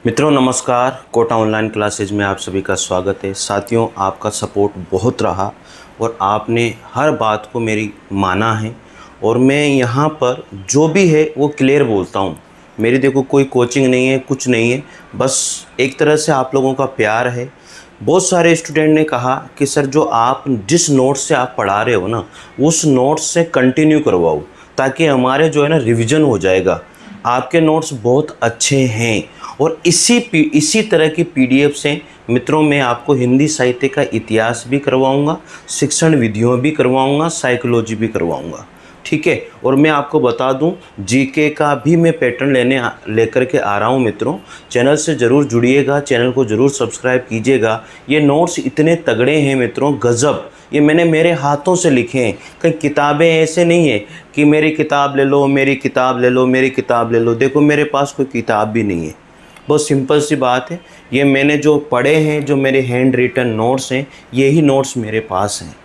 मित्रों नमस्कार। Kota online classes में आप सभी का स्वागत है। साथियों, आपका सपोर्ट बहुत रहा और आपने हर बात को मेरी माना है और मैं यहाँ पर जो भी है वो क्लियर बोलता हूँ। मेरी देखो कोई कोचिंग नहीं है, कुछ नहीं है, बस एक तरह से आप लोगों का प्यार है। बहुत सारे स्टूडेंट ने कहा कि सर जो आप जिस नोट से आप पढ़ा रहे हो ना, उस नोट से कंटिन्यू करवाओ ताकि हमारे जो है ना रिवीजन हो जाएगा। आपके नोट्स बहुत अच्छे हैं और इसी तरह की पीडीएफ से मित्रों मैं आपको हिंदी साहित्य का इतिहास भी करवाऊंगा, शिक्षण विधियों भी करवाऊंगा, साइकोलॉजी भी करवाऊंगा, ठीक है। और मैं आपको बता दूं, जीके का भी मैं पैटर्न लेकर के आ रहा हूं। मित्रों चैनल से ज़रूर जुड़िएगा, चैनल को ज़रूर सब्सक्राइब कीजिएगा। ये नोट्स इतने तगड़े हैं मित्रों, गज़ब। ये मैंने मेरे हाथों से लिखे हैं, कई किताबें ऐसे नहीं है कि मेरी किताब ले लो, मेरी किताब ले लो, मेरी किताब ले लो। देखो मेरे पास कोई किताब भी नहीं है, बहुत सिंपल सी बात है। ये मैंने जो पढ़े हैं, जो मेरे हैंड रिटन नोट्स हैं, यही नोट्स मेरे पास हैं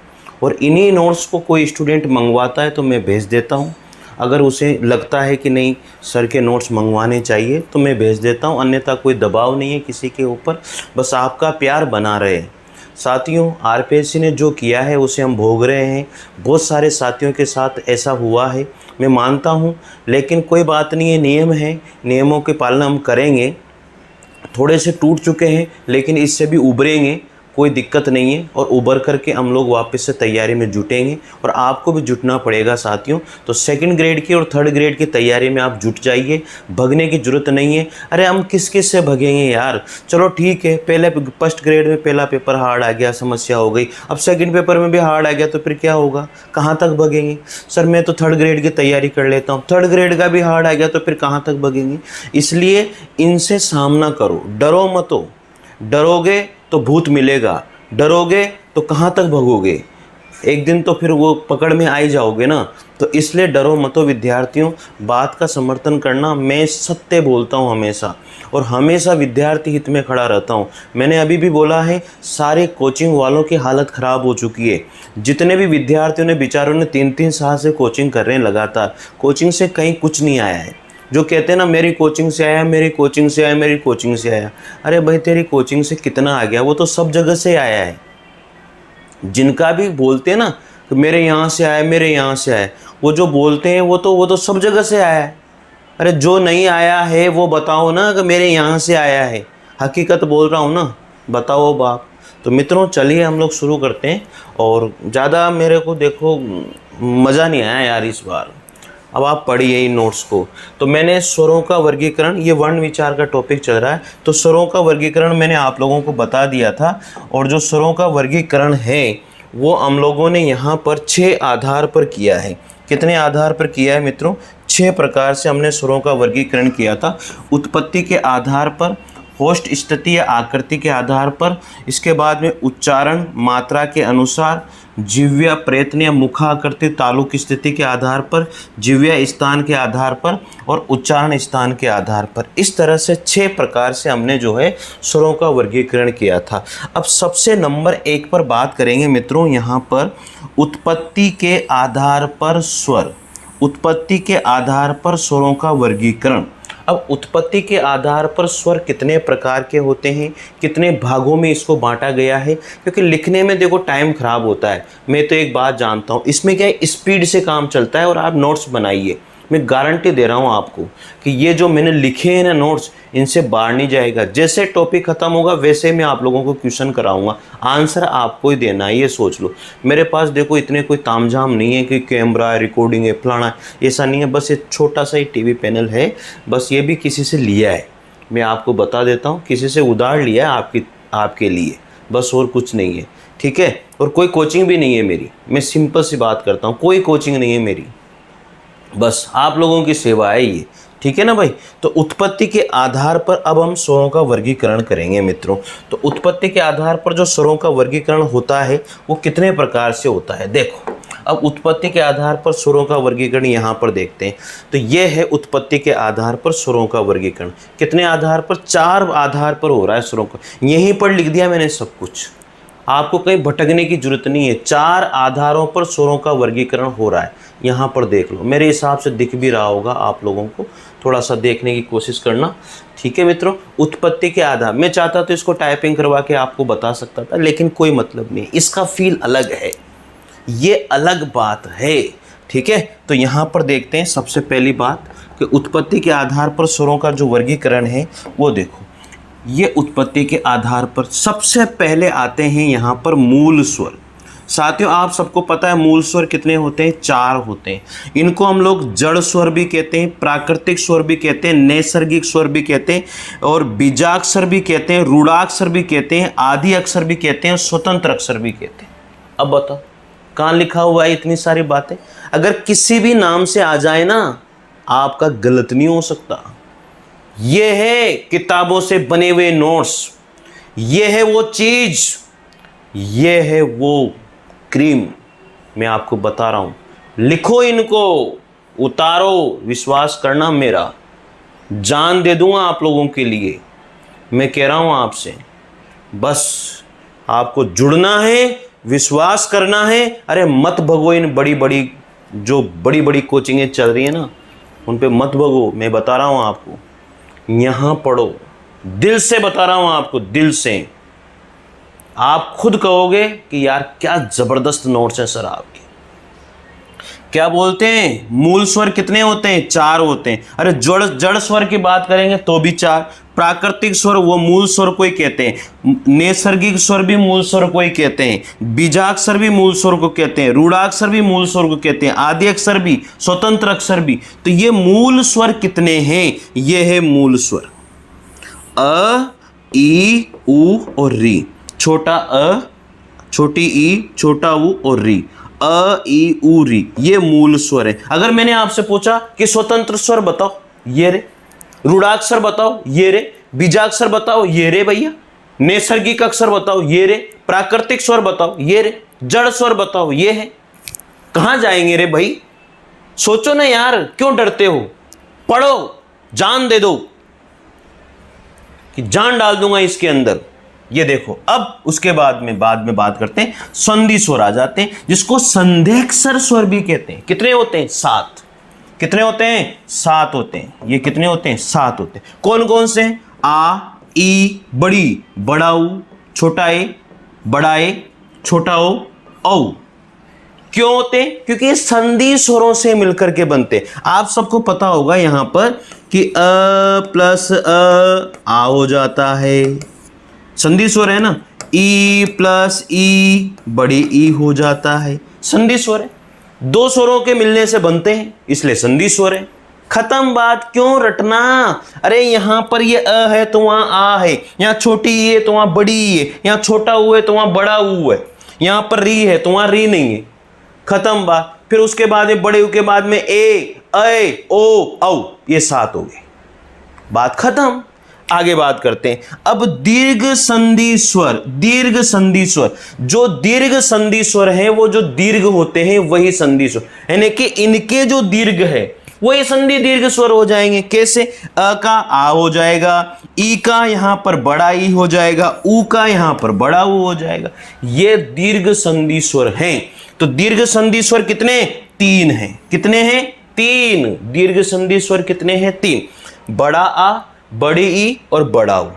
और इन्हीं नोट्स को कोई स्टूडेंट मंगवाता है तो मैं भेज देता हूँ। अगर उसे लगता है कि नहीं सर के नोट्स मंगवाने चाहिए तो मैं भेज देता हूँ, अन्यथा कोई दबाव नहीं है किसी के ऊपर। बस आपका प्यार बना रहे। साथियों, आरपीएससी ने जो किया है उसे हम भोग रहे हैं। बहुत सारे साथियों के साथ ऐसा हुआ है, मैं मानता हूँ, लेकिन कोई बात नहीं है, नियम है, नियमों की पालना हम करेंगे। थोड़े से टूट चुके हैं लेकिन इससे भी उभरेंगे, कोई दिक्कत नहीं है। और उभर करके हम लोग वापस से तैयारी में जुटेंगे और आपको भी जुटना पड़ेगा साथियों। तो सेकंड ग्रेड की और थर्ड ग्रेड की तैयारी में आप जुट जाइए, भगने की ज़रूरत नहीं है। अरे हम किस किस से भगेंगे यार। चलो ठीक है, पहले फर्स्ट ग्रेड में पहला पेपर हार्ड आ गया, समस्या हो गई, अब सेकंड पेपर में भी हार्ड आ गया तो फिर क्या होगा, कहाँ तक भगेंगे। सर मैं तो थर्ड ग्रेड की तैयारी कर लेता हूँ, थर्ड ग्रेड का भी हार्ड आ गया तो फिर कहाँ तक भगेंगे। इसलिए इनसे सामना करो, डरो मतो। डरोगे तो भूत मिलेगा, डरोगे तो कहाँ तक भगोगे, एक दिन तो फिर वो पकड़ में आ ही जाओगे ना। तो इसलिए डरो मतो विद्यार्थियों, बात का समर्थन करना। मैं सत्य बोलता हूँ हमेशा और हमेशा विद्यार्थी हित में खड़ा रहता हूँ। मैंने अभी भी बोला है, सारे कोचिंग वालों की हालत ख़राब हो चुकी है। जितने भी विद्यार्थियों ने बेचारों ने 3-3 साल से कोचिंग कर रहे हैं लगातार, कोचिंग से कहीं कुछ नहीं आया है। जो कहते हैं ना मेरी कोचिंग से आया, मेरी कोचिंग से आया, मेरी कोचिंग से आया, अरे भाई तेरी कोचिंग से कितना आ गया, वो तो सब जगह से आया है। जिनका भी बोलते हैं ना कि मेरे यहाँ से आया, मेरे यहाँ से आया, वो जो बोलते हैं वो तो सब जगह से आया है। अरे जो नहीं आया है वो बताओ ना कि मेरे यहाँ से आया है। हकीकत बोल रहा हूँ ना, बताओ बाप। तो मित्रों चलिए हम लोग शुरू करते हैं। और ज़्यादा मेरे को देखो मज़ा नहीं आया यार इस बार। अब आप पढ़िए इन नोट्स को। तो मैंने स्वरों का वर्गीकरण, ये वर्ण विचार का टॉपिक चल रहा है, तो स्वरों का वर्गीकरण मैंने आप लोगों को बता दिया था। और जो स्वरों का वर्गीकरण है वो हम लोगों ने यहाँ पर 6 आधार पर किया है। कितने आधार पर किया है मित्रों? 6 प्रकार से हमने स्वरों का वर्गीकरण किया था। उत्पत्ति के आधार पर, होस्ट स्थिति या आकृति के आधार पर, इसके बाद में उच्चारण मात्रा के अनुसार, जिह्वा प्रयत्न या मुखाकृति तालु की स्थिति के आधार पर, जिह्वा स्थान के आधार पर और उच्चारण स्थान के आधार पर। इस तरह से 6 प्रकार से हमने जो है स्वरों का वर्गीकरण किया था। अब सबसे नंबर 1 पर बात करेंगे मित्रों, यहाँ पर उत्पत्ति के आधार पर स्वर। उत्पत्ति के आधार पर स्वरों का वर्गीकरण। अब उत्पत्ति के आधार पर स्वर कितने प्रकार के होते हैं, कितने भागों में इसको बांटा गया है, क्योंकि लिखने में देखो टाइम ख़राब होता है। मैं तो एक बात जानता हूँ, इसमें क्या है, स्पीड से काम चलता है। और आप नोट्स बनाइए, मैं गारंटी दे रहा हूँ आपको कि ये जो मैंने लिखे हैं ना नोट्स, इनसे बाहर नहीं जाएगा। जैसे टॉपिक ख़त्म होगा वैसे मैं आप लोगों को क्वेश्चन कराऊंगा, आंसर आपको ही देना है, ये सोच लो। मेरे पास देखो इतने कोई तामझाम नहीं है कि कैमरा है, रिकॉर्डिंग है, फलाना है, ऐसा नहीं है। बस ये छोटा सा ही टीवी पैनल है, बस ये भी किसी से लिया है, मैं आपको बता देता हूँ, किसी से उधार लिया है आपके लिए, बस और कुछ नहीं है, ठीक है। और कोई कोचिंग भी नहीं है मेरी, मैं सिंपल सी बात करता हूँ, कोई कोचिंग नहीं है मेरी, बस आप लोगों की सेवा है ये, ठीक है ना भाई। तो उत्पत्ति के आधार पर अब हम स्वरों का वर्गीकरण करेंगे मित्रों। तो उत्पत्ति के आधार पर जो स्वरों का वर्गीकरण होता है वो कितने प्रकार से होता है, देखो। अब उत्पत्ति के आधार पर स्वरों का वर्गीकरण यहाँ पर देखते हैं। तो ये है उत्पत्ति के आधार पर स्वरों का वर्गीकरण। कितने आधार पर? 4 आधार पर हो रहा है स्वरों का। यहीं पर लिख दिया मैंने सब कुछ, आपको कहीं भटकने की जरूरत नहीं है। 4 आधारों पर स्वरों का वर्गीकरण हो रहा है, यहाँ पर देख लो। मेरे हिसाब से दिख भी रहा होगा आप लोगों को, थोड़ा सा देखने की कोशिश करना, ठीक है मित्रों। उत्पत्ति के आधार, मैं चाहता तो इसको टाइपिंग करवा के आपको बता सकता था, लेकिन कोई मतलब नहीं, इसका फील अलग है, ये अलग बात है, ठीक है। तो यहाँ पर देखते हैं सबसे पहली बात कि उत्पत्ति के आधार पर स्वरों का जो वर्गीकरण है वो देखो। ये उत्पत्ति के आधार पर सबसे पहले आते हैं यहाँ पर मूल स्वर। साथियों आप सबको पता है मूल स्वर कितने होते हैं, 4 होते हैं। इनको हम लोग जड़ स्वर भी कहते हैं, प्राकृतिक स्वर भी कहते हैं, नैसर्गिक स्वर भी कहते हैं, और बीजाक्षर भी कहते हैं, रूढ़ाक्षर भी कहते हैं, आदि अक्षर भी कहते हैं, स्वतंत्र अक्षर भी कहते हैं। अब बताओ कहाँ लिखा हुआ है इतनी सारी बातें? अगर किसी भी नाम से आ जाए ना, आपका गलत नहीं हो सकता। ये है किताबों से बने हुए नोट्स, ये है वो चीज, ये है वो क्रीम, मैं आपको बता रहा हूं। लिखो इनको, उतारो, विश्वास करना मेरा, जान दे दूंगा आप लोगों के लिए। मैं कह रहा हूं आपसे, बस आपको जुड़ना है, विश्वास करना है। अरे मत भगो इन बड़ी बड़ी कोचिंगें चल रही है ना, उन पे मत भगो। मैं बता रहा हूं आपको, यहां पढ़ो, दिल से बता रहा हूं आपको, दिल से। आप खुद कहोगे कि यार क्या जबरदस्त नोट्स हैं सर आपके। क्या बोलते हैं, मूल स्वर कितने होते हैं, 4 होते हैं। अरे जड़ स्वर की बात करेंगे तो भी 4। प्राकृतिक स्वर वो मूल स्वर को ही कहते हैं, नैसर्गिक स्वर भी मूल स्वर को ही कहते हैं, बीजाक्षर भी मूल स्वर को कहते हैं, रूढ़ाक्षर भी मूल स्वर को कहते हैं, आदि अक्षर भी, स्वतंत्र अक्षर भी। तो ये मूल स्वर कितने हैं, ये है मूल स्वर, अ, ई, उ और री। छोटा अ, छोटी ई, छोटा उ और री, अ, ई, उ, री, ये मूल स्वर है। अगर मैंने आपसे पूछा कि स्वतंत्र स्वर बताओ, ये रे। रूढ़ाक्षर बताओ, ये रे। बीजाक्षर बताओ, ये रे भैया। नैसर्गिक अक्षर बताओ, ये रे। प्राकृतिक स्वर बताओ, ये रे। जड़ स्वर बताओ, ये है। कहां जाएंगे रे भाई? सोचो ना यार, क्यों डरते हो? पढ़ो, जान दे दो कि जान डाल दूंगा इसके अंदर। ये देखो, अब उसके बाद में बात करते हैं, संधि स्वर आ जाते हैं, जिसको संध्यक्षर स्वर भी कहते हैं। कितने होते हैं? 7। कितने होते हैं? 7 होते हैं। ये कितने होते हैं? 7 होते हैं। कौन कौन से? आ, ई, बड़ी, बड़ा ऊ, छोटा ए, बड़ा ए, छोटा ओ, औ। क्यों होते हैं? क्योंकि ये संधि स्वरों से मिलकर के बनते। आप सबको पता होगा यहां पर कि अ प्लस आ हो जाता है, संधि स्वर है ना। ई प्लस ई, बड़ी ई हो जाता है, संधि स्वर है। 2 स्वरों के मिलने से बनते हैं, इसलिए संधि स्वर है। खत्म बात, क्यों रटना? अरे यहां पर ये अ है तो वहां आ है, यहां छोटी ई है तो वहां बड़ी ई है, यहां छोटा ऊ है तो वहां बड़ा ऊ है, यहां पर री है तो वहां री नहीं है। खत्म बात। फिर उसके बाद में बड़े ऊ के बाद में ए, ओ, औ, ये 7 हो गए, बात खत्म। आगे बात करते हैं अब दीर्घ संधि स्वर। दीर्घ संधि स्वर, जो दीर्घ संधि स्वर है, वो जो दीर्घ होते हैं वही संधि स्वर, यानी कि इनके जो दीर्घ है वही संधि दीर्घ स्वर हो जाएंगे। कैसे? अ का आ हो जाएगा, ई का यहां पर बड़ा ई हो जाएगा, ऊ का यहां पर बड़ा ऊ हो जाएगा। ये दीर्घ संधि स्वर हैं। तो दीर्घ संधि स्वर कितने? 3 हैं। कितने हैं? 3। दीर्घ संधि स्वर कितने हैं? 3। बड़ा आ, बड़ी ई और बड़ा ऊ।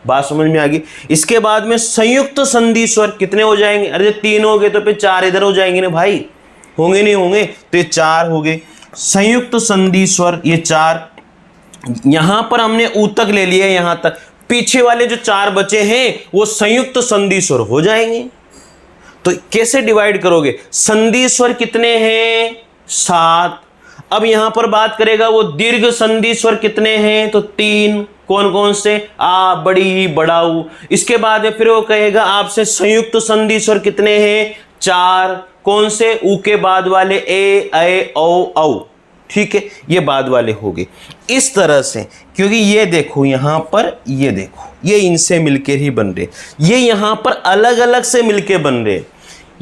बात समझ में आ गई? इसके बाद में संयुक्त संधि स्वर कितने हो जाएंगे? अरे 3 हो गए तो फिर 4 इधर हो जाएंगे ना भाई, होंगे नहीं होंगे? तो ये 4 हो गए संयुक्त संधि स्वर, ये 4। यहां पर हमने ऊ तक ले लिया, यहां तक। पीछे वाले जो 4 बचे हैं वो संयुक्त संधि स्वर हो जाएंगे। तो कैसे डिवाइड करोगे? संधि स्वर कितने हैं? 7। अब यहां पर बात करेगा वो दीर्घ संधि स्वर कितने हैं? तो 3। कौन कौन से? आ, बड़ी, बड़ा ऊ। इसके बाद फिर वो कहेगा आपसे संयुक्त संधि स्वर कितने हैं? 4। कौन से? ऊ के बाद वाले ए, औ। ठीक है, ये बाद वाले हो गए इस तरह से। क्योंकि ये देखो यहां पर, ये देखो, ये इनसे मिलकर ही बन रहे, ये यहां पर अलग अलग से मिलकर बन रहे।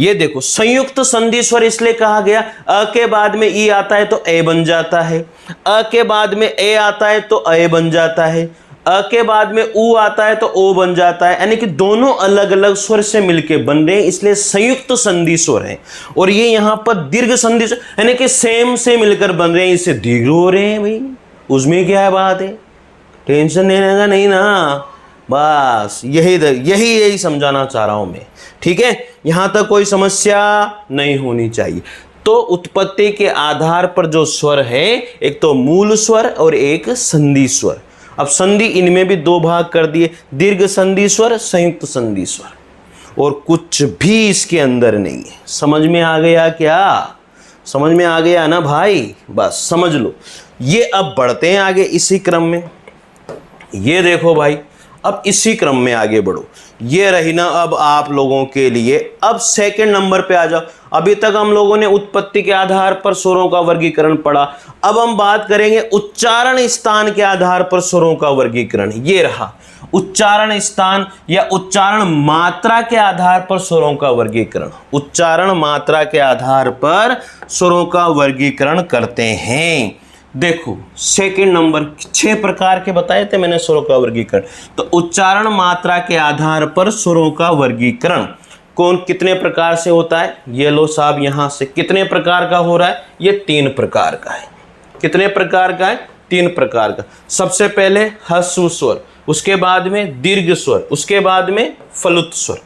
ये देखो संयुक्त संधि स्वर इसलिए कहा गया, अ के बाद में ई आता है तो ए बन जाता है, अ के बाद में ए आता है तो अ बन जाता है, अ के बाद में ऊ आता है तो ओ बन जाता है। यानी कि दोनों अलग अलग स्वर से मिलकर बन रहे हैं, इसलिए संयुक्त संधि स्वर है। और ये यहां पर दीर्घ संधि स्वर, यानी कि सेम से मिलकर बन रहे हैं, इससे दीर्घ हो रहे हैं भाई। उसमें क्या बात है, टेंशन लेने का नहीं ना, बस यही समझाना चाह रहा हूं मैं। ठीक है, यहां तक कोई समस्या नहीं होनी चाहिए। तो उत्पत्ति के आधार पर जो स्वर है, एक तो मूल स्वर और एक संधि स्वर। अब संधि इनमें भी दो भाग कर दिए, दीर्घ संधि स्वर, संयुक्त संधि स्वर, और कुछ भी इसके अंदर नहीं है। समझ में आ गया क्या? समझ में आ गया ना भाई? बस समझ लो। ये अब बढ़ते हैं आगे इसी क्रम में। ये देखो भाई, अब इसी क्रम में आगे बढ़ो। ये रही ना अब आप लोगों के लिए। अब सेकंड नंबर पे आ जाओ। अभी तक हम लोगों ने उत्पत्ति के आधार पर स्वरों का वर्गीकरण पढ़ा। अब हम बात करेंगे उच्चारण स्थान के आधार पर स्वरों का वर्गीकरण। ये रहा उच्चारण स्थान या उच्चारण मात्रा के आधार पर स्वरों का वर्गीकरण। उच्चारण मात्रा के आधार पर स्वरों का वर्गीकरण करते हैं। देखो सेकंड नंबर, 6 प्रकार के बताए थे मैंने स्वरों का वर्गीकरण। तो उच्चारण मात्रा के आधार पर स्वरों का वर्गीकरण कौन कितने प्रकार से होता है? ये लो साहब, यहां से कितने प्रकार का हो रहा है? ये 3 प्रकार का है। कितने प्रकार का है? 3 प्रकार का। सबसे पहले ह्रस्व स्वर, उसके बाद में दीर्घ स्वर, उसके बाद में फलुत स्वर।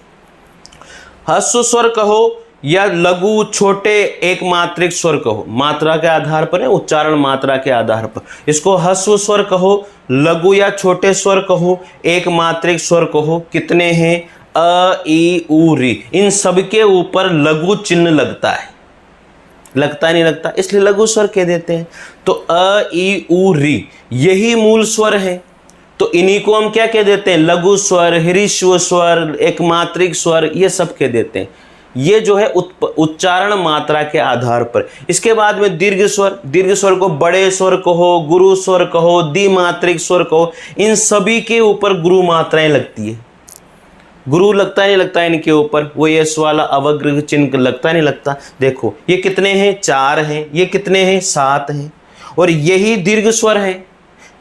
ह्रस्व स्वर कहो या लघु छोटे एक मात्रिक स्वर कहो, मात्रा के आधार पर है, उच्चारण मात्रा के आधार पर। इसको ह्रस्व स्वर कहो, लघु या छोटे स्वर कहो, एक मात्रिक स्वर कहो। कितने हैं? अ, ई, उ, री। इन सब के ऊपर लघु चिन्ह लगता है, लगता नहीं लगता, इसलिए लघु स्वर कह देते हैं। तो अ, ई, उ, री यही मूल स्वर है। तो इन्हीं को हम क्या कह देते हैं? लघु स्वर, ह्रस्व स्वर, एक मात्रिक स्वर, ये सब कह देते हैं। ये जो है उच्चारण मात्रा के आधार पर। इसके बाद में दीर्घ स्वर, दीर्घ स्वर को बड़े स्वर कहो, गुरु स्वर कहो, द्विमात्रिक स्वर कहो। इन सभी के ऊपर गुरु मात्राएं लगती है। गुरु लगता नहीं लगता इनके ऊपर? वो यस वाला अवग्रह चिन्ह लगता नहीं लगता? देखो ये कितने हैं? 4 हैं। ये कितने हैं? 7 हैं। और यही दीर्घ स्वर है।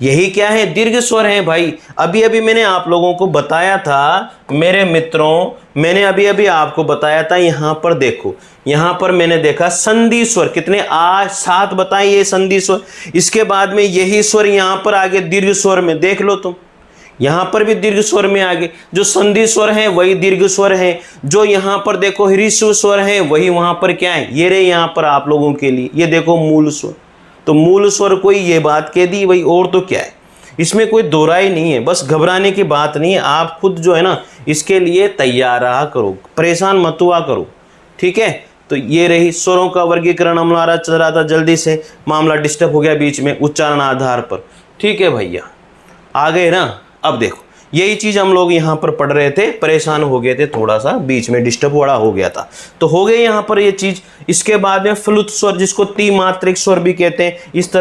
यही क्या है? दीर्घ स्वर है भाई। अभी अभी मैंने आप लोगों को बताया था मेरे मित्रों, मैंने अभी अभी आपको बताया था। यहां पर देखो, यहां पर मैंने देखा संधि स्वर कितने? 7 बताए ये संधि स्वर। इसके बाद में यही स्वर यहां पर आगे दीर्घ स्वर में देख लो तुम, यहां पर भी दीर्घ स्वर में आगे जो संधि स्वर है वही दीर्घ स्वर है। जो यहां पर देखो ह्रस्व स्वर है वही वहां पर क्या है? ये रहे यहां पर आप लोगों के लिए, ये देखो मूल स्वर। तो मूल स्वर को ये बात कह दी भाई, और तो क्या है, इसमें कोई दोहराई नहीं है। बस घबराने की बात नहीं है। आप खुद जो है ना इसके लिए तैयार रहा करो, परेशान मत हुआ करो। ठीक है, तो ये रही स्वरों का वर्गीकरण हमारा चल रहा था। जल्दी से मामला डिस्टर्ब हो गया बीच में उच्चारण आधार पर। ठीक है भैया, आ गए ना? अब देखो यही चीज हम लोग यहाँ पर पढ़ रहे थे, परेशान हो गए थे, थोड़ा सा बीच में डिस्टर्ब बड़ा हो गया था, तो हो गए यहाँ पर ये चीज। इसके बाद में फ्लुत स्वर, जिसको त्रिमात्रिक स्वर भी कहते हैं, इस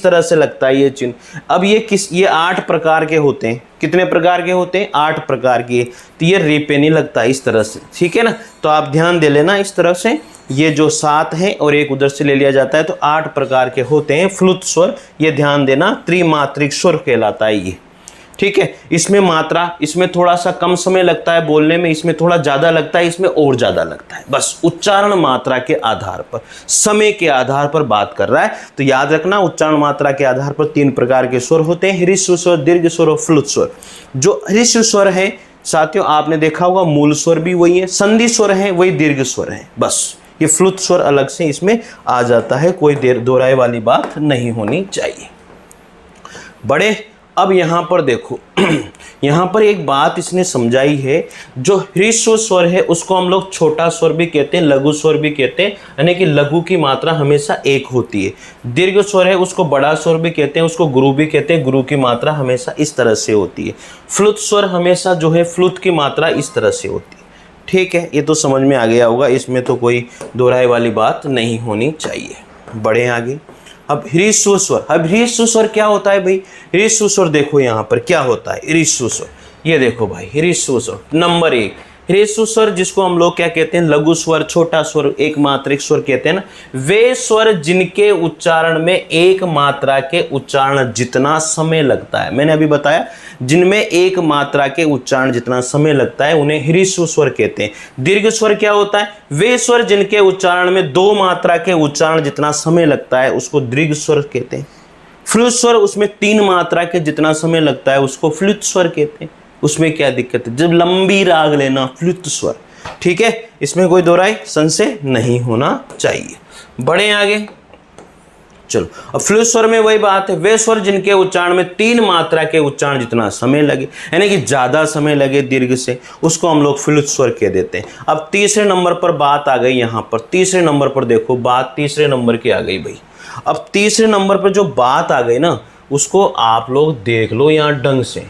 तरह से लगता है ये चिन्ह। अब ये 8 प्रकार के होते हैं। कितने प्रकार के होते हैं? 8 प्रकार के। तो ये री पे नहीं लगता इस तरह से, ठीक है ना? तो आप ध्यान दे लेना इस तरह से। ये जो 7 है और एक उधर से ले लिया जाता है, तो 8 प्रकार के होते हैं फ्लुत स्वर। ये ध्यान देना, त्रिमात्रिक स्वर कहलाता है ये। ठीक है, इसमें मात्रा, इसमें थोड़ा सा कम समय लगता है बोलने में, इसमें थोड़ा ज्यादा लगता है, इसमें और ज्यादा लगता है। बस उच्चारण मात्रा के आधार पर, समय के आधार पर बात कर रहा है। तो याद रखना, उच्चारण मात्रा के आधार पर 3 प्रकार के स्वर होते हैं, ह्रस्व स्वर, दीर्घ स्वर और फ्लुत स्वर। जो ह्रस्व स्वर है साथियों, आपने देखा होगा मूल स्वर भी वही है, संधि स्वर है वही दीर्घ स्वर है। बस ये फ्लुत स्वर अलग से इसमें आ जाता है, कोई दोहराए वाली बात नहीं होनी चाहिए। बड़े अब यहाँ पर देखो यहाँ पर एक बात इसने समझाई है, जो ह्रस्व स्वर है उसको हम लोग छोटा स्वर भी कहते हैं, लघु स्वर भी कहते हैं, यानी कि लघु की मात्रा हमेशा 1 होती है। दीर्घ स्वर है उसको बड़ा स्वर भी कहते हैं, उसको गुरु भी कहते हैं, गुरु की मात्रा हमेशा इस तरह से होती है। फ्लुत स्वर हमेशा जो है फ्लुत की मात्रा इस तरह से होती है। ठीक है, ये तो समझ में आ गया होगा, इसमें तो कोई दोहराए वाली बात नहीं होनी चाहिए। बढ़े आगे। अब ह्रस्व स्वर, अब ह्रस्व स्वर क्या होता है भाई? ह्रस्व स्वर देखो यहाँ पर क्या होता है ह्रस्व स्वर, ये देखो भाई ह्रस्व स्वर नंबर 1। ह्रस्व स्वर जिसको हम लोग क्या कहते हैं? लघु स्वर, छोटा स्वर, एक मात्रिक स्वर कहते हैं ना, वे स्वर जिनके उच्चारण में एक मात्रा के उच्चारण जितना समय लगता है। मैंने अभी बताया जिनमें एक मात्रा के उच्चारण जितना समय लगता है उन्हें ह्रस्व स्वर कहते हैं। दीर्घ स्वर क्या होता है? वे स्वर जिनके उच्चारण में 2 मात्रा के उच्चारण जितना समय लगता है उसको दीर्घ स्वर कहते हैं। फ्लुत स्वर उसमें 3 मात्रा के जितना समय लगता है उसको फ्लुत स्वर कहते हैं। उसमें क्या दिक्कत है, जब लंबी राग लेना फ्लुत स्वर, ठीक है, इसमें कोई दो राय संशय नहीं होना चाहिए। बढ़े आगे, चलो। अब फ्लुत स्वर में वही बात है, वे स्वर जिनके उच्चारण में 3 मात्रा के उच्चारण जितना समय लगे, यानी कि ज्यादा समय लगे दीर्घ से, उसको हम लोग फ्लुत स्वर कह देते हैं। अब तीसरे नंबर पर बात आ गई, यहाँ पर तीसरे नंबर पर देखो, बात तीसरे नंबर की आ गई भाई। अब तीसरे नंबर पर जो बात आ गई ना, उसको आप लोग देख लो यहाँ ढंग से,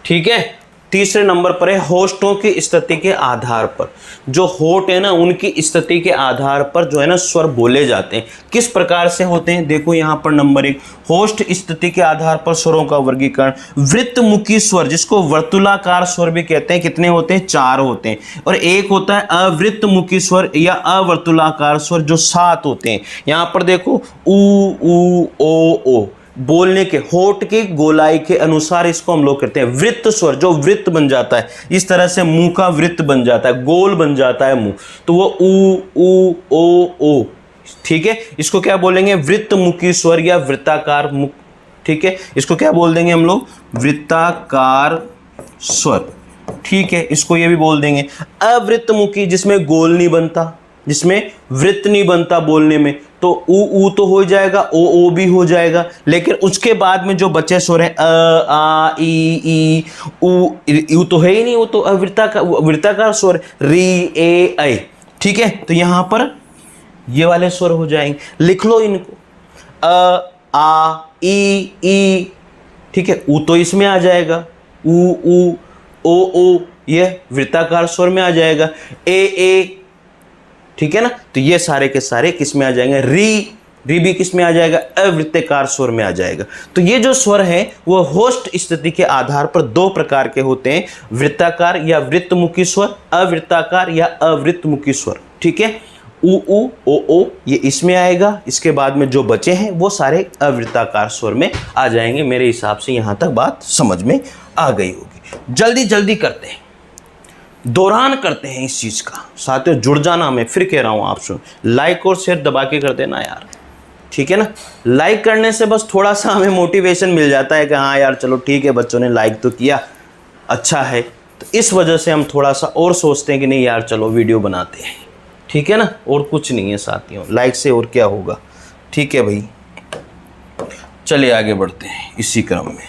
ठीक है। तीसरे नंबर पर है होष्टों की स्थिति के आधार पर, जो होठ है ना उनकी स्थिति के आधार पर जो है ना स्वर बोले जाते हैं। किस प्रकार से होते हैं, देखो यहाँ पर नंबर 1, होष्ट स्थिति के आधार पर स्वरों का वर्गीकरण। वृत्तमुखी स्वर जिसको वर्तुलाकार स्वर भी कहते हैं, कितने होते हैं, 4 होते हैं। और एक होता है अवृत्तमुखी स्वर या अवर्तुलाकार स्वर जो 7 होते हैं। यहाँ पर देखो ऊ ओ बोलने के होठ की गोलाई के अनुसार इसको हम लोग कहते हैं वृत्त स्वर, जो वृत्त बन जाता है, इस तरह से मुंह का वृत्त बन जाता है, गोल बन जाता है मुंह, तो वो ऊ ओ, ठीक है। इसको क्या बोलेंगे, वृत्तमुखी स्वर या वृत्ताकार मुख, ठीक है। इसको क्या बोल देंगे हम लोग, वृत्ताकार स्वर, ठीक है। इसको ये भी बोल देंगे अवृत्तमुखी, जिसमें गोल नहीं बनता, जिसमें वृत्त नहीं बनता बोलने में, तो ऊ तो हो जाएगा, ओ भी हो जाएगा, लेकिन उसके बाद में जो बचे स्वर है अ आ ई ऊ तो है ही नहीं, वो तो वृत्ताकार स्वर, री ए ऐ, ठीक है। तो यहां पर ये वाले स्वर हो जाएंगे, लिख लो इनको, अ आ ई, ठीक है। ऊ तो इसमें आ जाएगा, ऊ ओ ये वृत्ताकार स्वर में आ जाएगा, ए, ठीक है ना। तो ये सारे के सारे किस में आ जाएंगे, री भी किस में आ जाएगा, अवृत्ताकार स्वर में आ जाएगा। तो ये जो स्वर है वो होष्ट स्थिति के आधार पर 2 प्रकार के होते हैं, वृत्ताकार या वृत्तमुखी स्वर, अवृत्ताकार या अवृत्तमुखी स्वर, ठीक है। ऊ ओ ये इसमें आएगा, इसके बाद में जो बचे हैं वो सारे अवृत्ताकार स्वर में आ जाएंगे। मेरे हिसाब से यहां तक बात समझ में आ गई होगी। जल्दी करते हैं, दौरान करते हैं इस चीज का। साथियों जुड़ जाना, मैं फिर कह रहा हूं आपसे, लाइक और शेयर दबा के कर देना यार, ठीक है ना। लाइक करने से बस थोड़ा सा हमें मोटिवेशन मिल जाता है कि हाँ यार चलो ठीक है, बच्चों ने लाइक तो किया, अच्छा है। तो इस वजह से हम थोड़ा सा और सोचते हैं कि नहीं यार चलो वीडियो बनाते हैं, ठीक है ना। और कुछ नहीं है साथियों, लाइक से और क्या होगा, ठीक है भाई। चलिए आगे बढ़ते हैं इसी क्रम में।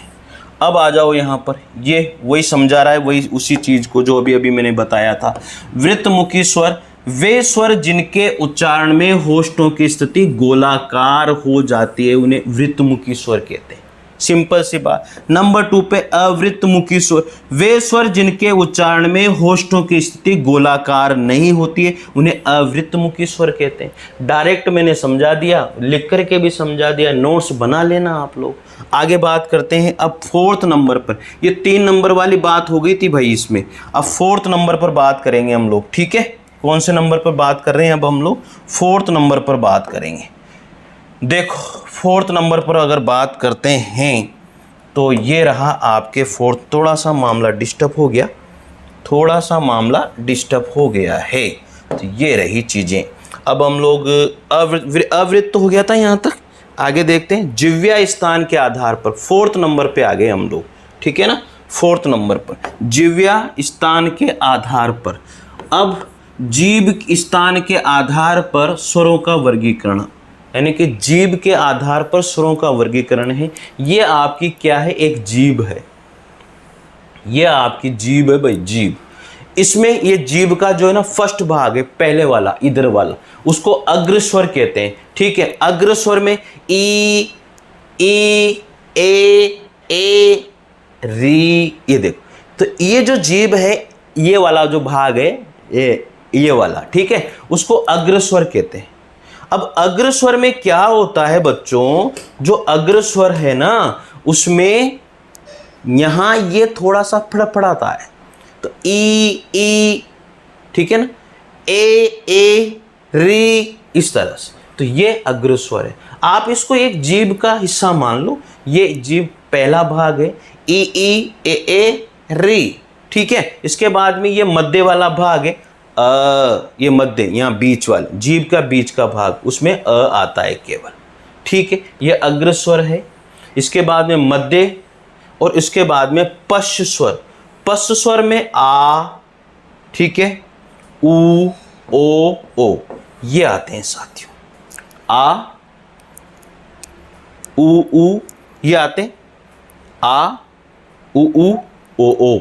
अब आ जाओ यहाँ पर, ये वही समझा रहा है, वही उसी चीज को जो अभी मैंने बताया था। वृत्तमुखी स्वर वे स्वर जिनके उच्चारण में होष्टों की स्थिति गोलाकार हो जाती है, उन्हें वृत्तमुखी स्वर कहते हैं। सिंपल सी बात। नंबर 2 पे अवृत्तमुखी स्वर वे स्वर जिनके उच्चारण में होष्टों की स्थिति गोलाकार नहीं होती है, उन्हें अवृत्तमुखी स्वर कहते हैं। डायरेक्ट मैंने समझा दिया, लिख करके भी समझा दिया, नोट्स बना लेना आप लोग। आगे बात करते हैं अब 4th नंबर पर। ये 3 नंबर वाली बात हो गई थी भाई इसमें, अब 4th नंबर पर बात करेंगे हम लोग, ठीक है। कौन से नंबर पर बात कर रहे हैं, अब हम लोग 4th नंबर पर बात करेंगे। देखो 4th नंबर पर अगर बात करते हैं तो ये रहा आपके 4th। थोड़ा सा मामला डिस्टर्ब हो गया, थोड़ा सा मामला डिस्टर्ब हो गया है, तो ये रही चीज़ें। अब हम लोग अवृत्त हो गया था यहाँ तक, आगे देखते हैं। जिह्वा स्थान के आधार पर 4th नंबर पे आ गए हम लोग, ठीक है ना। 4th नंबर पर जिह्वा स्थान के आधार पर, अब जीभ स्थान के आधार पर स्वरों का वर्गीकरण, यानी कि जीभ के आधार पर स्वरों का वर्गीकरण है। ये आपकी क्या है, एक जीभ है, ये आपकी जीभ है भाई, जीभ। इसमें ये जीभ का जो है ना फर्स्ट भाग है, पहले वाला, इधर वाला, उसको अग्रस्वर कहते हैं, ठीक है। अग्रस्वर में ई ए री, ये देखो। तो ये जो जीभ है, ये वाला जो भाग है, ये वाला, ठीक है, उसको अग्रस्वर कहते हैं। अब अग्रस्वर में क्या होता है बच्चों, जो अग्रस्वर है ना उसमें यहां ये थोड़ा सा फड़फड़ाता है, तो ई, ठीक है ना, ए री, इस तरह से। तो ये अग्रस्वर है, आप इसको एक जीभ का हिस्सा मान लो। ये जीभ पहला भाग है, ई ए री, ठीक है। इसके बाद में ये मध्य वाला भाग है, ये मध्य, यहाँ बीच वाला जीभ का बीच का भाग, उसमें अ आता है केवल, ठीक है। ये अग्रस्वर है। इसके बाद में मध्य और इसके बाद में पश्च स्वर। पश्च स्वर में आ, ठीक है, ऊ, ओ ये आते हैं साथियों। आ, ऊ ये आते हैं, आ, ऊ, ओ।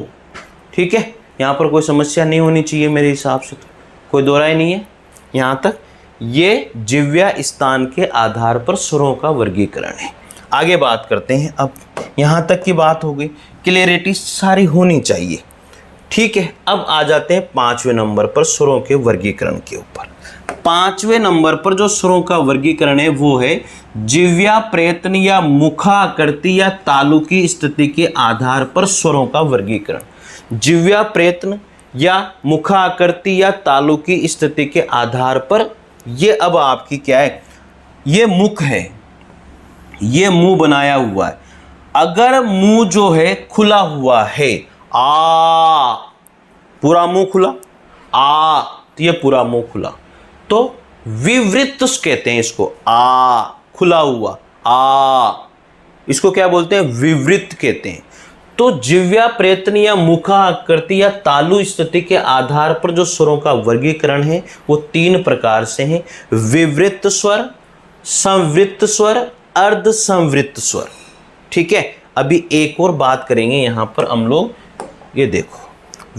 ठीक है, यहाँ पर कोई समस्या नहीं होनी चाहिए मेरे हिसाब से, तो कोई दो राय नहीं है यहाँ तक। ये जिह्वा स्थान के आधार पर स्वरों का वर्गीकरण है। आगे बात करते हैं। अब यहाँ तक की बात हो गई, क्लियरिटी सारी होनी चाहिए। ठीक है, अब आ जाते हैं 5वें नंबर पर स्वरों के वर्गीकरण के ऊपर। 5वें नंबर पर जो स्वरों का वर्गीकरण है वो है जिह्वा प्रयत्न या मुखाकृति या तालु की स्थिति के आधार पर स्वरों का वर्गीकरण। जिह्वा प्रयत्न या मुखाकृति या तालु की स्थिति के आधार पर ये अब आपकी क्या है, ये मुख है, ये मुंह बनाया हुआ है। अगर मुंह जो है खुला हुआ है, आ, पूरा मुंह खुला, आ, तो ये पूरा मुंह खुला, तो विवृत कहते हैं इसको। आ, खुला हुआ, आ, इसको क्या बोलते हैं, विवृत कहते हैं। तो जिह्वा प्रयत्न या मुखाकृति या तालु स्थिति के आधार पर जो स्वरों का वर्गीकरण है वो 3 प्रकार से है। विवृत स्वर, संवृत स्वर, अर्ध संवृत स्वर। ठीक है, अभी एक और बात करेंगे यहाँ पर हम लोग। ये देखो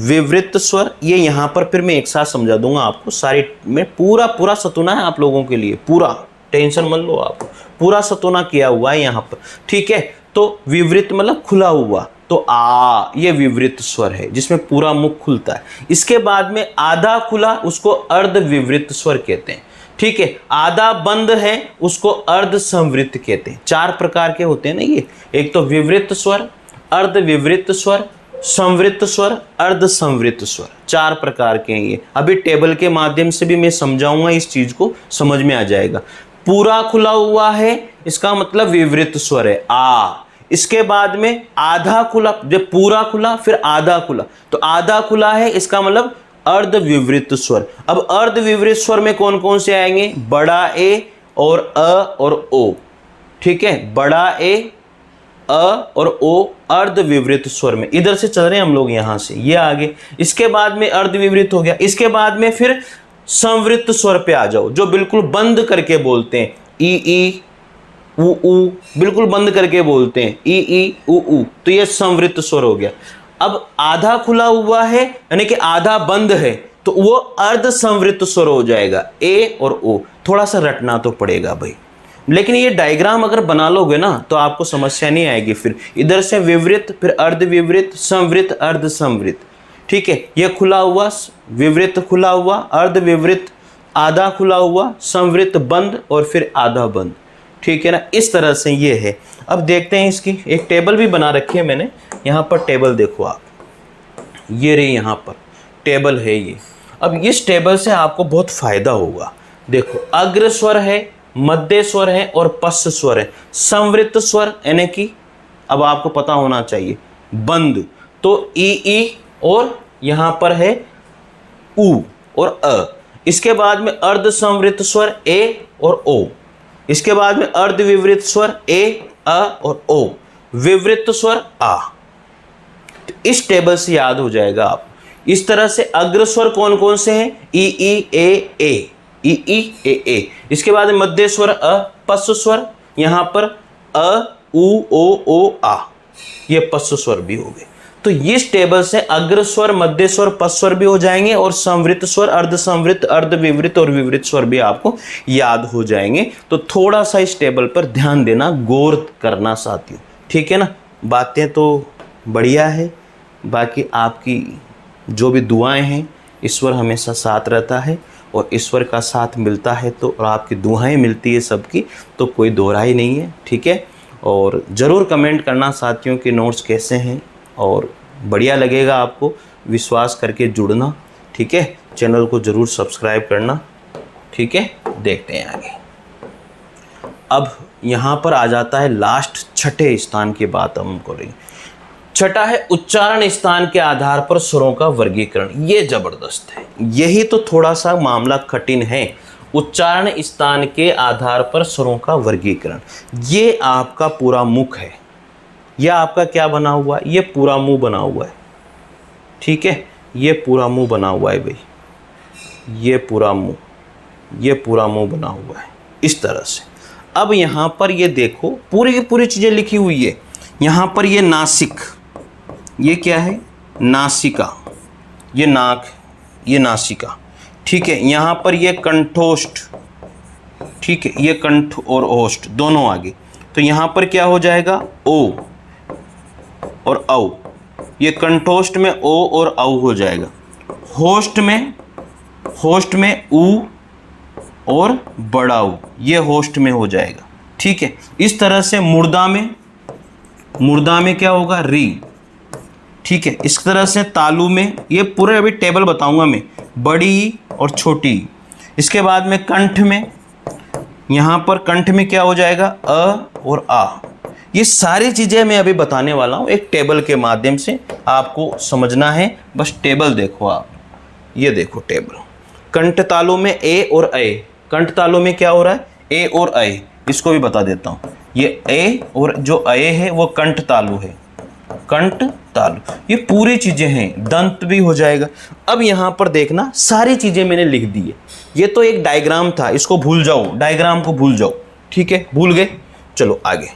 विवृत स्वर, ये यहाँ पर फिर मैं एक साथ समझा दूंगा आपको। सारी में पूरा सतुना है आप लोगों के लिए, पूरा टेंशन मत लो, आप पूरा सतुना किया हुआ है यहाँ पर। ठीक है, तो विवृत मतलब खुला हुआ, तो आ, ये विवृत स्वर है जिसमें पूरा मुख खुलता है। इसके बाद में आधा खुला, उसको अर्ध विवृत स्वर कहते हैं। ठीक है, आधा बंद है, उसको अर्ध संवृत कहते हैं। 4 प्रकार के होते हैं ना ये, एक तो विवृत स्वर, अर्ध विवृत स्वर, संवृत स्वर, अर्ध संवृत स्वर, 4 प्रकार के हैं ये। अभी टेबल के माध्यम से भी मैं समझाऊंगा, इस चीज को समझ में आ जाएगा। पूरा खुला हुआ है इसका मतलब विवृत स्वर है, आ। इसके बाद में आधा खुला, जब पूरा खुला फिर आधा खुला, तो आधा खुला है इसका मतलब अर्ध विवृत स्वर। अब अर्ध विवृत स्वर में कौन कौन से आएंगे, बड़ा ए और अ और ओ। ठीक है, बड़ा ए, अ और ओ अर्ध विवृत स्वर में। इधर से चल रहे हैं हम लोग यहां से, ये आगे। इसके बाद में अर्ध विवृत हो गया। इसके बाद में फिर संवृत स्वर पे आ जाओ, जो बिल्कुल बंद करके बोलते हैं, ई ऊ, बिल्कुल बंद करके बोलते हैं, ई ऊ, तो ये संवृत स्वर हो गया। अब आधा खुला हुआ है यानी कि आधा बंद है, तो वो अर्ध संवृत स्वर हो जाएगा, ए और ओ। थोड़ा सा रटना तो पड़ेगा भाई, लेकिन ये डायग्राम अगर बना लोगे ना तो आपको समस्या नहीं आएगी। फिर इधर से विवृत, फिर अर्ध विवृत, संवृत, अर्ध संवृत। ठीक है, ये खुला हुआ, विवृत खुला हुआ, अर्ध विवृत आधा खुला हुआ, संवृत बंद और फिर आधा बंद। ठीक है ना, इस तरह से ये है। अब देखते हैं, इसकी एक टेबल भी बना रखी है मैंने। यहाँ पर टेबल देखो आप, ये रही यहाँ पर टेबल है ये। अब इस टेबल से आपको बहुत फायदा होगा। देखो अग्र स्वर है, मध्य स्वर है और पश्च स्वर है। संवृत स्वर यानी कि अब आपको पता होना चाहिए बंद, तो ई और यहाँ पर है ऊ और अ। इसके बाद में अर्ध संवृत स्वर ए और ओ। इसके बाद में अर्ध विवृत स्वर ए, अ और ओ। विवृत स्वर आ। तो इस टेबल से याद हो जाएगा आप। इस तरह से अग्र स्वर कौन कौन से हैं, ई ए, ए। इसके बाद मध्य स्वर अ, पश्च स्वर यहाँ पर अ, उ, ओ, आ, ये पश्च स्वर भी हो गए। तो इस टेबल से अग्र स्वर, मध्य स्वर, पश्च स्वर भी हो जाएंगे और संवृत स्वर, अर्ध संवृत, अर्ध विवृत और विवृत स्वर भी आपको याद हो जाएंगे। तो थोड़ा सा इस टेबल पर ध्यान देना, गौर करना साथियों। ठीक है ना, बातें तो बढ़िया है, बाकी आपकी जो भी दुआएं हैं, ईश्वर हमेशा साथ रहता है और ईश्वर का साथ मिलता है तो, और आपकी दुआएं मिलती है सबकी, तो कोई दोहराई नहीं है। ठीक है, और ज़रूर कमेंट करना साथियों के नोट्स कैसे हैं, और बढ़िया लगेगा आपको, विश्वास करके जुड़ना। ठीक है, चैनल को ज़रूर सब्सक्राइब करना। ठीक है, देखते हैं आगे। अब यहाँ पर आ जाता है लास्ट, छठे स्थान की बात हम करेंगे। छठा है उच्चारण स्थान के आधार पर स्वरों का वर्गीकरण। ये जबरदस्त है, यही तो थोड़ा सा मामला कठिन है उच्चारण स्थान के आधार पर स्वरों का वर्गीकरण। ये आपका पूरा मुख है, यह आपका क्या बना हुआ है, ये पूरा मुंह बना हुआ है, ठीक है, ये पूरा मुंह बना हुआ है भाई, ये पूरा मुंह, ये पूरा मुंह बना हुआ है इस तरह से। अब यहाँ पर ये देखो पूरी की पूरी चीज़ें लिखी हुई है। यहाँ पर ये नासिक, ये क्या है, नासिका, ये नाक, ये नासिका, ठीक है। यहाँ पर ये कंठोष्ठ, ठीक है, ये कंठ और ओष्ठ दोनों आगे, तो यहाँ पर क्या हो जाएगा, ओ और औ। ये कंठोष्ठ में ओ और औ हो जाएगा, होष्ठ में ऊ और बड़ा ऊ, ये होष्ठ में हो जाएगा, ठीक है। इस तरह से मुर्दा में क्या होगा, री, ठीक है। इस तरह से तालु में, ये पूरे अभी टेबल बताऊंगा मैं, बड़ी और छोटी। इसके बाद में कंठ में, यहाँ पर कंठ में क्या हो जाएगा, अ और आ। ये सारी चीज़ें मैं अभी बताने वाला हूँ एक टेबल के माध्यम से, आपको समझना है। बस टेबल देखो आप, ये देखो टेबल। कंठ तालु में ए और ए, कंठ तालु में क्या हो रहा है, ए और ए, इसको भी बता देता हूँ। ये ए और जो ए है वो कंठ तालु है, कंठ तालु, ये पूरी चीज़ें हैं। दंत भी हो जाएगा। अब यहाँ पर देखना सारी चीज़ें मैंने लिख दी है। ये तो एक डायग्राम था, इसको भूल जाओ, डायग्राम को भूल जाओ, ठीक है, भूल गए, चलो आगे।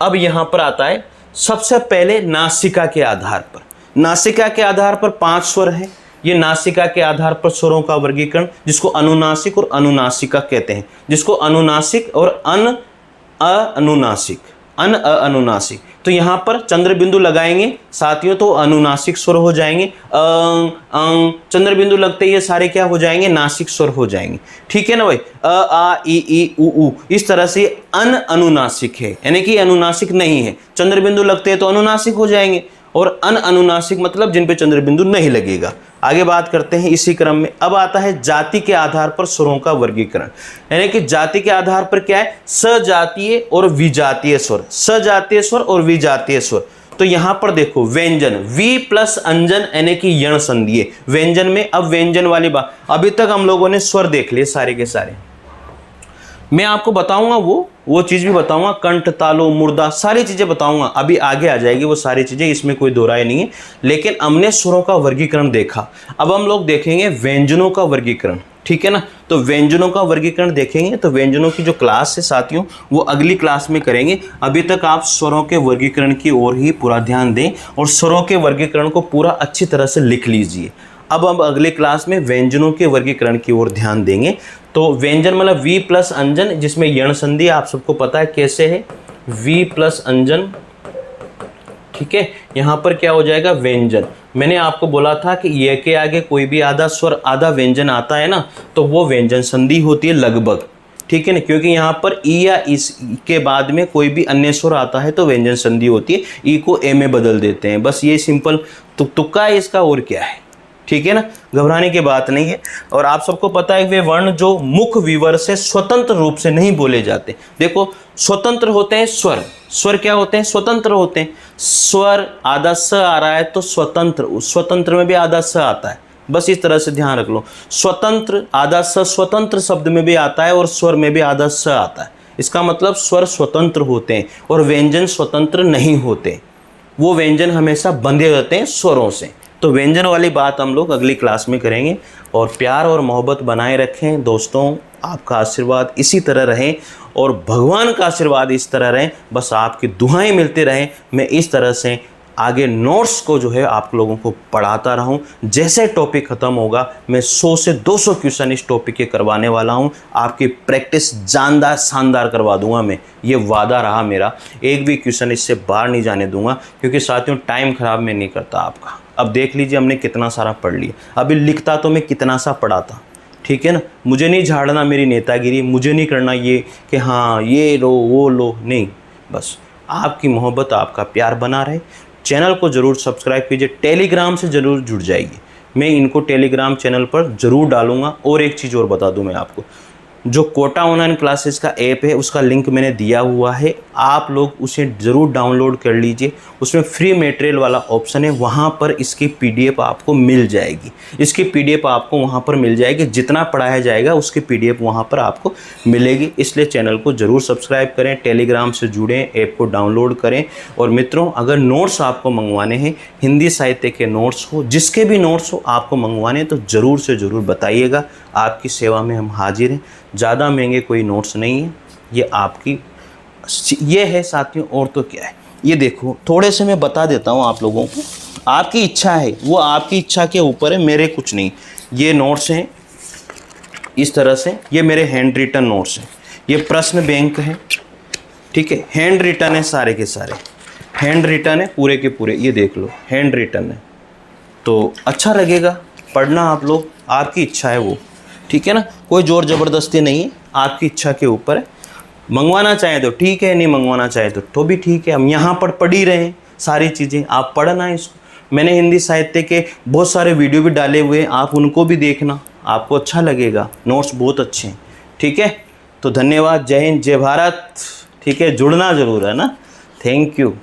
अब यहाँ पर आता है सबसे पहले नासिका के आधार पर। नासिका के आधार पर 5 स्वर हैं। ये नासिका के आधार पर स्वरों का वर्गीकरण, जिसको अनुनासिक और अनुनासिका कहते हैं, जिसको अनुनासिक और अनुनासिक, अनुनासिक। तो यहाँ पर चंद्र बिंदु लगाएंगे साथियों तो अनुनासिक स्वर हो जाएंगे। चंद्र बिंदु लगते ही ये सारे क्या हो जाएंगे, नासिक स्वर हो जाएंगे, ठीक है ना भाई। अ आ ई उ, इस तरह से अनुनासिक है, यानी कि अनुनासिक नहीं है। चंद्र बिंदु लगते हैं तो अनुनासिक हो जाएंगे, और अनुनासिक मतलब जिन पे चंद्र बिंदु नहीं लगेगा। आगे बात करते हैं इसी क्रम में। अब आता है जाति के आधार पर स्वरों का वर्गीकरण, यानी कि जाति के आधार पर क्या है, सजातीय और विजातीय स्वर, सजातीय स्वर और विजातीय स्वर। तो यहां पर देखो व्यंजन, वी प्लस अंजन यानी कि यण संधि व्यंजन में। अब व्यंजन वाली बात, अभी तक हम लोगों ने स्वर देख लिए सारे के सारे, मैं आपको बताऊंगा वो चीज़ भी बताऊंगा, कंठ तालु मुर्दा सारी चीज़ें बताऊंगा, अभी आगे आ जाएगी वो सारी चीज़ें, इसमें कोई दो राय नहीं है। लेकिन हमने स्वरों का वर्गीकरण देखा, अब हम लोग देखेंगे व्यंजनों का वर्गीकरण, ठीक है ना। तो व्यंजनों का वर्गीकरण देखेंगे, तो व्यंजनों की जो क्लास है साथियों वो अगली क्लास में करेंगे। अभी तक आप स्वरों के वर्गीकरण की ओर ही पूरा ध्यान दें और स्वरों के वर्गीकरण को पूरा अच्छी तरह से लिख लीजिए। अब हम अगले क्लास में व्यंजनों के वर्गीकरण की ओर ध्यान देंगे। तो व्यंजन मतलब वी प्लस अंजन, जिसमें यण संधि आप सबको पता है कैसे है, वी प्लस अंजन, ठीक है। यहाँ पर क्या हो जाएगा, व्यंजन। मैंने आपको बोला था कि ये के आगे कोई भी आधा स्वर आधा व्यंजन आता है ना, तो वो व्यंजन संधि होती है लगभग, ठीक है ना, क्योंकि यहाँ पर ई या इस के बाद में कोई भी अन्य स्वर आता है तो व्यंजन संधि होती है, ई को ए में बदल देते हैं, बस ये सिंपल तुक्का है इसका, और क्या है, ठीक है ना, घबराने की बात नहीं है। और आप सबको पता है वे वर्ण जो मुख विवर से स्वतंत्र रूप से नहीं बोले जाते। देखो स्वतंत्र होते हैं स्वर, स्वर क्या होते हैं, स्वतंत्र होते हैं। स्वर आधा स आ रहा है तो स्वतंत्र, स्वतंत्र में भी आधा स आता है, बस इस तरह से ध्यान रख लो। स्वतंत्र आधा स स्वतंत्र शब्द में भी आता है और स्वर में भी आधा स आता है। इसका मतलब स्वर स्वतंत्र होते हैं और व्यंजन स्वतंत्र नहीं होते, वो व्यंजन हमेशा बंधे रहते हैं स्वरों से। तो व्यंजन वाली बात हम लोग अगली क्लास में करेंगे। और प्यार और मोहब्बत बनाए रखें दोस्तों, आपका आशीर्वाद इसी तरह रहे और भगवान का आशीर्वाद इस तरह रहे, बस आपकी दुआएं मिलती रहें। मैं इस तरह से आगे नोट्स को जो है आप लोगों को पढ़ाता रहूं। जैसे टॉपिक ख़त्म होगा मैं 100 से 200 क्वेश्चन इस टॉपिक के करवाने वाला हूं। आपकी प्रैक्टिस जानदार शानदार करवा दूंगा मैं, ये वादा रहा मेरा। एक भी क्वेश्चन इससे बाहर नहीं जाने दूंगा, क्योंकि साथियों टाइम ख़राब मैं नहीं करता आपका। अब देख लीजिए हमने कितना सारा पढ़ लिया, अभी लिखता तो मैं कितना सा पढ़ाता, ठीक है ना। मुझे नहीं झाड़ना मेरी नेतागिरी, मुझे नहीं करना ये कि हाँ ये लो वो लो, नहीं, बस आपकी मोहब्बत आपका प्यार बना रहे। चैनल को ज़रूर सब्सक्राइब कीजिए, टेलीग्राम से ज़रूर जुड़ जाइए, मैं इनको टेलीग्राम चैनल पर ज़रूर डालूंगा। और एक चीज़ और बता दूं मैं आपको, जो कोटा ऑनलाइन क्लासेस का ऐप है उसका लिंक मैंने दिया हुआ है, आप लोग उसे ज़रूर डाउनलोड कर लीजिए। उसमें फ्री मटेरियल वाला ऑप्शन है, वहाँ पर इसकी पीडीएफ आपको मिल जाएगी। इसकी पीडीएफ आपको वहाँ पर मिल जाएगी, जितना पढ़ाया जाएगा उसकी पीडीएफ वहाँ पर आपको मिलेगी। इसलिए चैनल को ज़रूर सब्सक्राइब करें, टेलीग्राम से जुड़ें, ऐप को डाउनलोड करें। और मित्रों, अगर नोट्स आपको मंगवाने हैं, हिंदी साहित्य के नोट्स हो, जिसके भी नोट्स हो आपको मंगवाने, तो ज़रूर से ज़रूर बताइएगा। आपकी सेवा में हम हाजिर हैं। ज़्यादा महंगे कोई नोट्स नहीं है, ये आपकी ये है साथियों। और तो क्या है, ये देखो थोड़े से मैं बता देता हूँ आप लोगों को। आपकी इच्छा है, वो आपकी इच्छा के ऊपर है, मेरे कुछ नहीं। ये नोट्स हैं इस तरह से, ये मेरे हैंड रिटन नोट्स हैं। ये प्रश्न बैंक है, ठीक है, हैंड रिटन है, सारे के सारे हैंड रिटन है, पूरे के पूरे। ये देख लो हैंड रिटन है, तो अच्छा लगेगा पढ़ना आप लोग, आपकी इच्छा है वो, ठीक है ना। कोई ज़ोर ज़बरदस्ती नहीं है, आपकी इच्छा के ऊपर है। मंगवाना चाहे तो ठीक है, नहीं मंगवाना चाहे तो भी ठीक है। हम यहाँ पर पढ़ ही रहे हैं सारी चीज़ें, आप पढ़ना इसको। मैंने हिंदी साहित्य के बहुत सारे वीडियो भी डाले हुए हैं, आप उनको भी देखना, आपको अच्छा लगेगा। नोट्स बहुत अच्छे हैं, ठीक है। तो धन्यवाद, जय हिंद, जय भारत, ठीक है। जुड़ना ज़रूर है ना। Thank you.